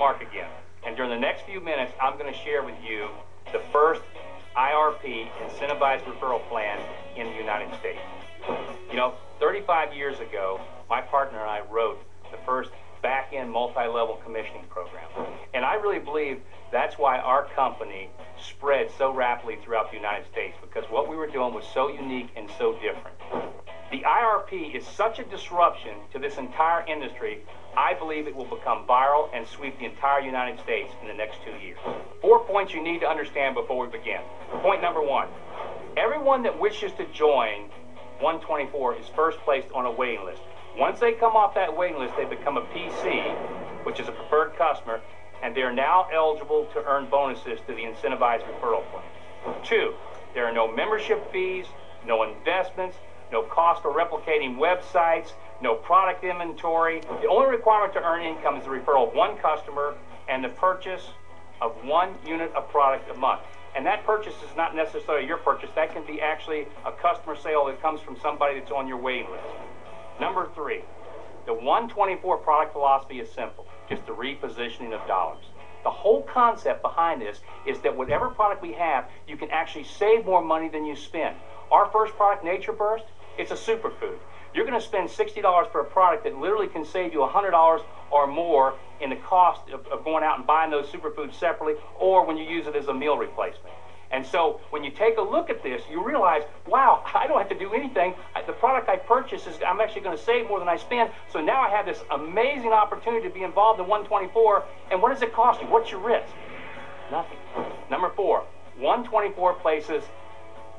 Mark again. And during the next few minutes, I'm going to share with you the first IRP, incentivized referral plan in the United States. You know, 35 years ago, my partner and I wrote the first back-end multi-level commissioning program. And I really believe that's why our company spread so rapidly throughout the United States, because what we were doing was so unique and so different. The IRP is such a disruption to this entire industry, I believe it will become viral and sweep the entire United States in the next 2 years. 4 points you need to understand before we begin. Point number one, everyone that wishes to join ONE24 is first placed on a waiting list. Once they come off that waiting list, they become a PC, which is a preferred customer, and they are now eligible to earn bonuses to the incentivized referral plan. 2, there are no membership fees, no investments, no cost for replicating websites, no product inventory. The only requirement to earn income is the referral of one customer and the purchase of 1 unit of product a month. And that purchase is not necessarily your purchase. That can be actually a customer sale that comes from somebody that's on your waiting list. Number 3, the ONE24 product philosophy is simple, just the repositioning of dollars. The whole concept behind this is that whatever product we have, you can actually save more money than you spend. Our first product, Nature Burst, it's a superfood. You're going to spend $60 for a product that literally can save you $100 or more in the cost of going out and buying those superfoods separately, or when you use it as a meal replacement. And so when you take a look at this, you realize, wow, I don't have to do anything. The product I purchase is, I'm actually going to save more than I spend. So now I have this amazing opportunity to be involved in ONE24. And what does it cost you? What's your risk? Nothing. Number 4, ONE24 places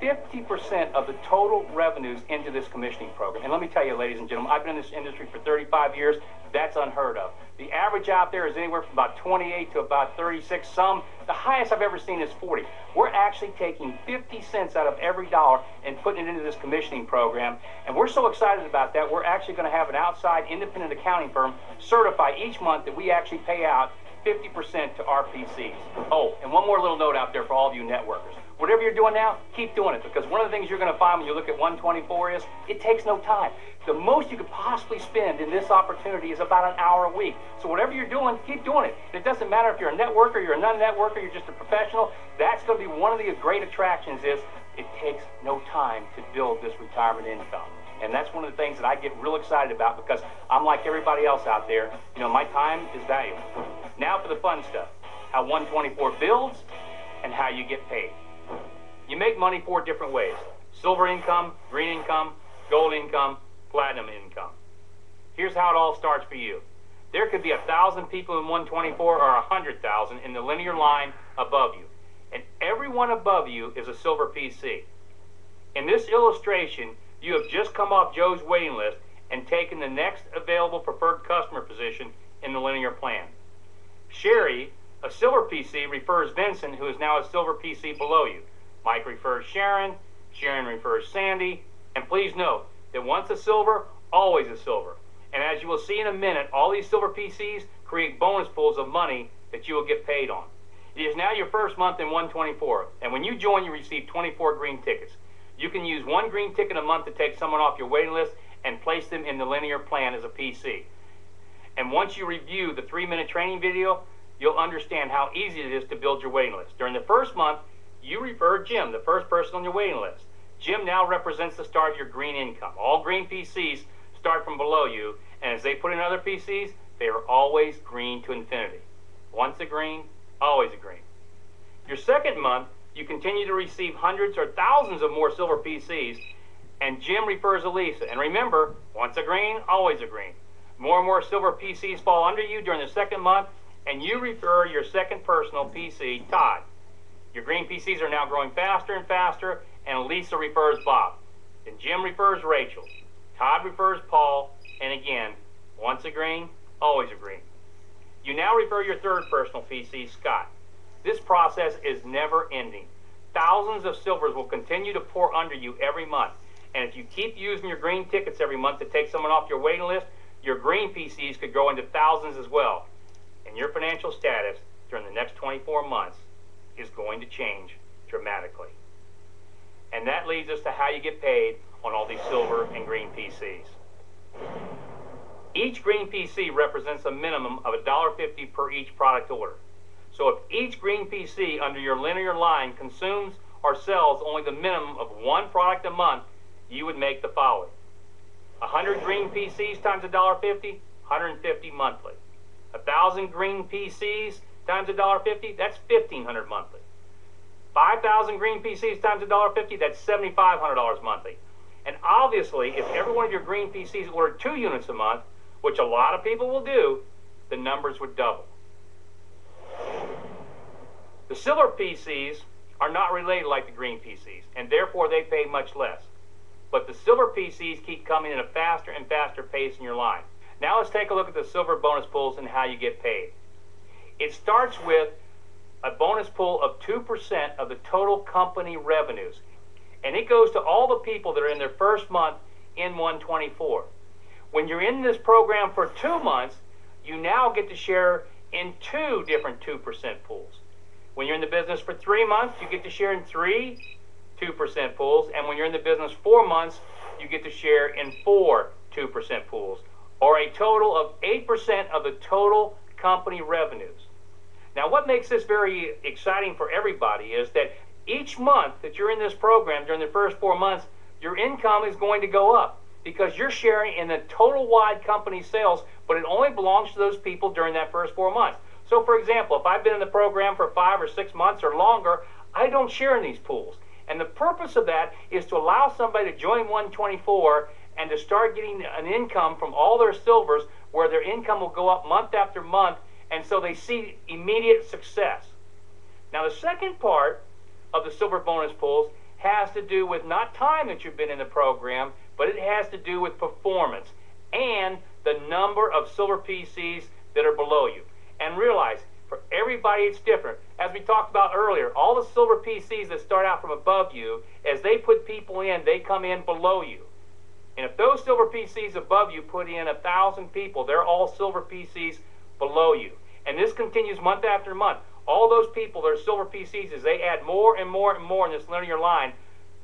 50% of the total revenues into this commissioning program. And let me tell you, ladies and gentlemen, I've been in this industry for 35 years. That's unheard of. The average out there is anywhere from about 28 to about 36. The highest I've ever seen is 40. We're actually taking 50 cents out of every dollar and putting it into this commissioning program. And we're so excited about that, we're actually going to have an outside independent accounting firm certify each month that we actually pay out 50% to RPCs. Oh, and one more little note out there for all of you networkers. Whatever you're doing now, keep doing it, because one of the things you're going to find when you look at ONE24 is it takes no time. The most you could possibly spend in this opportunity is about an hour a week. So whatever you're doing, keep doing it. It doesn't matter if you're a networker, you're a non-networker, you're just a professional. That's going to be one of the great attractions is it takes no time to build this retirement income. And that's one of the things that I get real excited about, because I'm like everybody else out there. You know, my time is valuable. Now for the fun stuff, how ONE24 builds and how you get paid. You make money 4 different ways: silver income, green income, gold income, platinum income. Here's how it all starts for you. There could be 1,000 people in ONE24 or 100,000 in the linear line above you. And everyone above you is a silver PC. In this illustration, you have just come off Joe's waiting list and taken the next available preferred customer position in the linear plan. Sherry, a silver PC, refers Vincent, who is now a silver PC below you. Mike refers Sharon, Sharon refers Sandy, and please note that once a silver, always a silver. And as you will see in a minute, all these silver PCs create bonus pools of money that you will get paid on. It is now your first month in ONE24, and when you join, you receive 24 green tickets. You can use 1 green ticket a month to take someone off your waiting list and place them in the linear plan as a PC. And once you review the 3-minute training video, you'll understand how easy it is to build your waiting list. During the first month, you refer Jim, the first person on your waiting list. Jim now represents the start of your green income. All green PCs start from below you, and as they put in other PCs, they are always green to infinity. Once a green, always a green. Your second month, you continue to receive hundreds or thousands of more silver PCs, and Jim refers Elisa. And remember, once a green, always a green. More and more silver PCs fall under you during the second month, and you refer your second personal PC, Todd. Your green PCs are now growing faster and faster, and Lisa refers Bob. Then Jim refers Rachel. Todd refers Paul, and again, once a green, always a green. You now refer your third personal PC, Scott. This process is never ending. Thousands of silvers will continue to pour under you every month, and if you keep using your green tickets every month to take someone off your waiting list, your green PCs could grow into thousands as well. And your financial status during the next 24 months is going to change dramatically. And that leads us to how you get paid on all these silver and green PCs. Each green PC represents a minimum of $1.50 per each product order. So if each green PC under your linear line consumes or sells only the minimum of one product a month, you would make the following. 100 green PCs times $1.50, 150 monthly. 1,000 green PCs times $1.50, that's $1,500 monthly. 5,000 green PCs times $1.50, that's $7,500 monthly. And obviously, if every one of your green PCs ordered 2 units a month, which a lot of people will do, the numbers would double. The silver PCs are not related like the green PCs, and therefore they pay much less. But the silver PCs keep coming in a faster and faster pace in your line. Now let's take a look at the silver bonus pools and how you get paid. It starts with a bonus pool of 2% of the total company revenues. And it goes to all the people that are in their first month in ONE24. When you're in this program for 2 months, you now get to share in 2 different 2% pools. When you're in the business for 3 months, you get to share in 3 2% pools. And when you're in the business 4 months, you get to share in 4 2% pools, or a total of 8% of the total company revenues. Now, what makes this very exciting for everybody is that each month that you're in this program during the first 4 months, your income is going to go up because you're sharing in the total wide company sales, but it only belongs to those people during that first 4 months. So, for example, if I've been in the program for 5 or 6 months or longer, I don't share in these pools. And the purpose of that is to allow somebody to join ONE24 and to start getting an income from all their silvers where their income will go up month after month, and so they see immediate success. Now, the second part of the silver bonus pools has to do with not time that you've been in the program, but it has to do with performance and the number of silver PCs that are below you. And realize, for everybody it's different. As we talked about earlier, all the silver PCs that start out from above you, as they put people in, they come in below you. And if those silver PCs above you put in 1,000 people, they're all silver PCs below you. And this continues month after month. All those people that are silver PCs, as they add more and more and more in this linear line,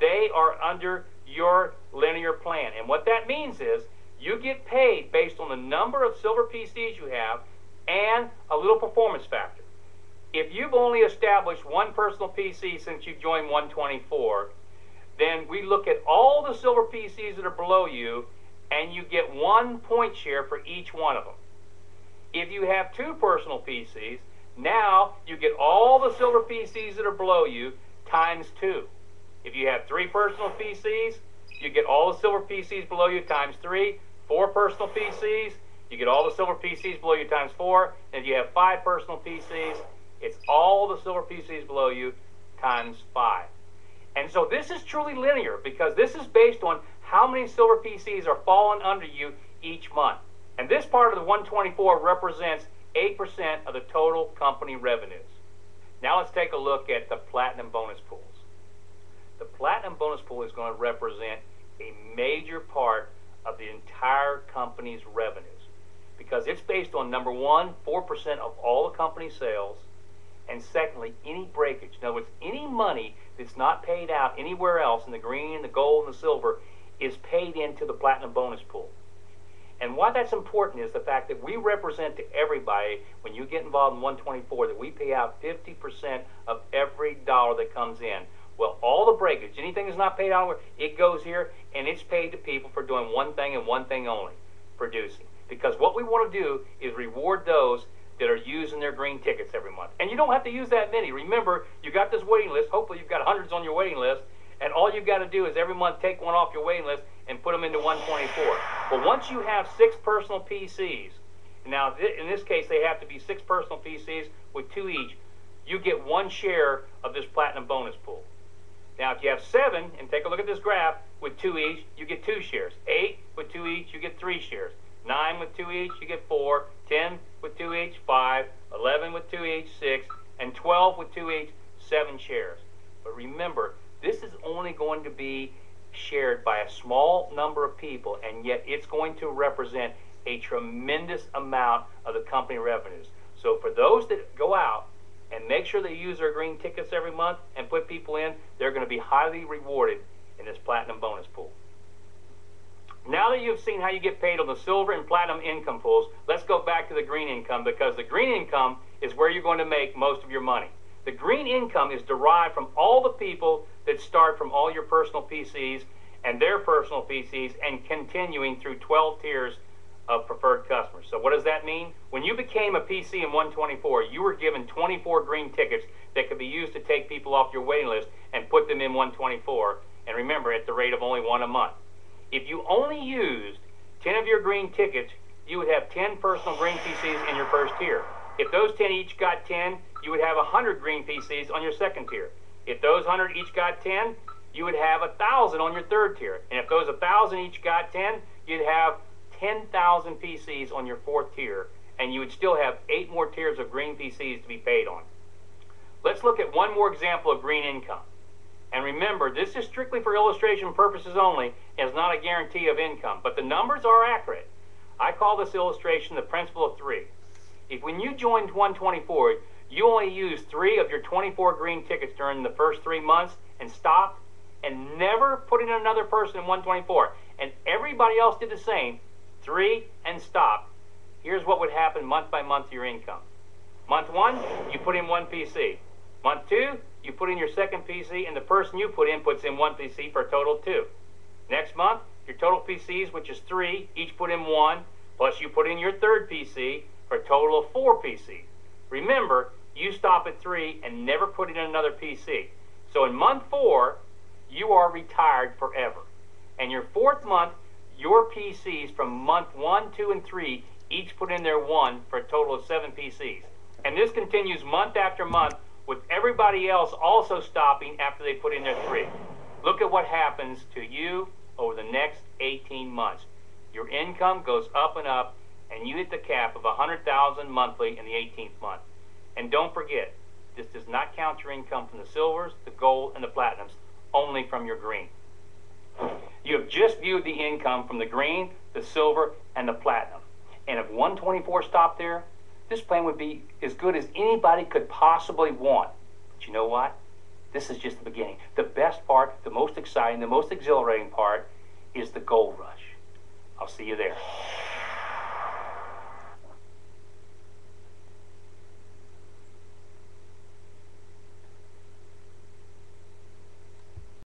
they are under your linear plan. And what that means is you get paid based on the number of silver PCs you have and a little performance factor. If you've only established 1 personal PC since you've joined ONE24, then we look at all the silver PCs that are below you, and you get 1 point share for each one of them. If you have 2 personal PCs, now you get all the silver PCs that are below you times 2. If you have 3 personal PCs, you get all the silver PCs below you times 3. 4 personal PCs, you get all the silver PCs below you times 4. And if you have 5 personal PCs, it's all the silver PCs below you times 5. And so this is truly linear because this is based on how many silver PCs are falling under you each month. And this part of the ONE24 represents 8% of the total company revenues. Now let's take a look at the platinum bonus pools. The platinum bonus pool is going to represent a major part of the entire company's revenues because it's based on, number one, 4% of all the company sales, and secondly, any breakage. In other words, any money that's not paid out anywhere else in the green, the gold, and the silver is paid into the platinum bonus pool. And why that's important is the fact that we represent to everybody, when you get involved in ONE24, that we pay out 50% of every dollar that comes in. Well, all the breakage, anything that's not paid out, it goes here, and it's paid to people for doing one thing and one thing only, producing. Because what we want to do is reward those that are using their green tickets every month. And you don't have to use that many. Remember, you got this waiting list. Hopefully you've got hundreds on your waiting list. And all you've got to do is every month take one off your waiting list and put them into ONE24. Well, once you have 6 personal PCs, now in this case they have to be 6 personal PCs with 2 each, you get 1 share of this platinum bonus pool. Now if you have 7, and take a look at this graph, with 2 each, you get 2 shares. 8 with 2 each, you get 3 shares. 9 with 2 each, you get 4. 10 with 2 each, 5. 11 with 2 each, 6. And 12 with 2 each, 7 shares. But remember, this is only going to be shared by a small number of people, and yet it's going to represent a tremendous amount of the company revenues. So for those that go out and make sure they use their green tickets every month and put people in, they're going to be highly rewarded in this platinum bonus pool. Now that you've seen how you get paid on the silver and platinum income pools, let's go back to the green income, because the green income is where you're going to make most of your money. The green income is derived from all the people that start from all your personal PCs and their personal PCs and continuing through 12 tiers of preferred customers. So what does that mean? When you became a PC in 124, you were given 24 green tickets that could be used to take people off your waiting list and put them in 124. And remember, at the rate of only one a month. If you only used 10 of your green tickets, you would have 10 personal green PCs in your first tier. If those 10 each got 10, you would have 100 green PCs on your second tier. If those 100 each got 10, you would have 1,000 on your third tier. And if those 1,000 each got 10, you'd have 10,000 PCs on your fourth tier, and you would still have 8 more tiers of green PCs to be paid on. Let's look at one more example of green income. And remember, this is strictly for illustration purposes only, and is not a guarantee of income, but the numbers are accurate. I call this illustration the principle of 3. If when you joined 124, you only used 3 of your 24 green tickets during the first 3 months and stopped and never put in another person in 124, and everybody else did the same, 3 and stopped, here's what would happen month by month to your income. Month 1, you put in 1 PC. Month 2, you put in your second PC, and the person you put in puts in 1 PC for a total of 2. Next month, your total PCs, which is 3, each put in 1, plus you put in your third PC for a total of 4 PCs. Remember, you stop at 3 and never put in another PC. So in month 4, you are retired forever. And your 4th month, your PCs from month 1, 2, and 3 each put in their 1 for a total of 7 PCs. And this continues month after month, with everybody else also stopping after they put in their 3. Look at what happens to you over the next 18 months. Your income goes up and up, and you hit the cap of $100,000 monthly in the 18th month. And don't forget, this does not count your income from the silvers, the gold, and the platinums, only from your green. You have just viewed the income from the green, the silver, and the platinum. And if 124 stopped there, this plan would be as good as anybody could possibly want. But you know what? This is just the beginning. The best part, the most exciting, the most exhilarating part is the gold rush. I'll see you there.